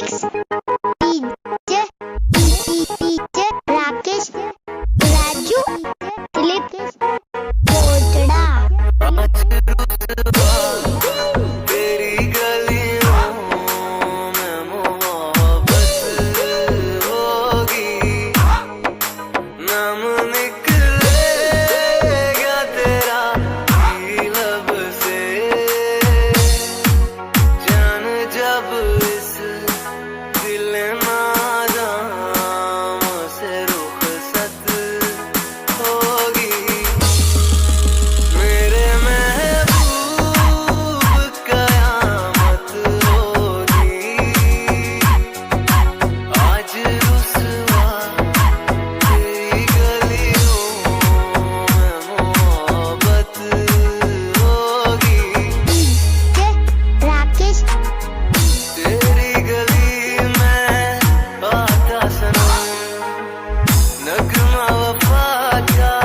DJ DJ Rakesh Raju Dilip Kotda. तेरी गलियों में मोहब्बत होगी, नाम निकलेगा तेरा ही लब से, जान जब इस दिल नाज़ाम से रुखसत होगी, मेरे महबूब कयामत होगी, आज रुसवा तेरी गलियों में मोहब्बत होगी। डीजे राकेश तेरी गली में आता सनम, नगमा वफा का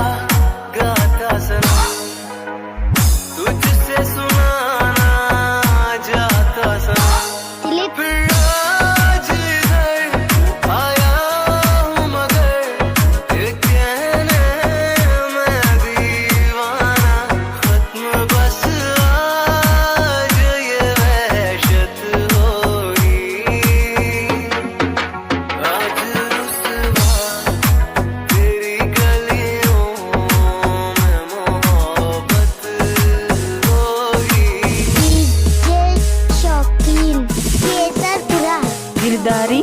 गाता सनम, तुझसे सुनाना जाता सनम, दिलीप फिर आज इधर आया हूँ मगर ये कहने में दीवाना, खत्म बस आज ये वहशत होगी, आज रुसवा तेरी गलियों में मोहब्बत होगी। डीजे शौकीन केसरपुरा गिरदारी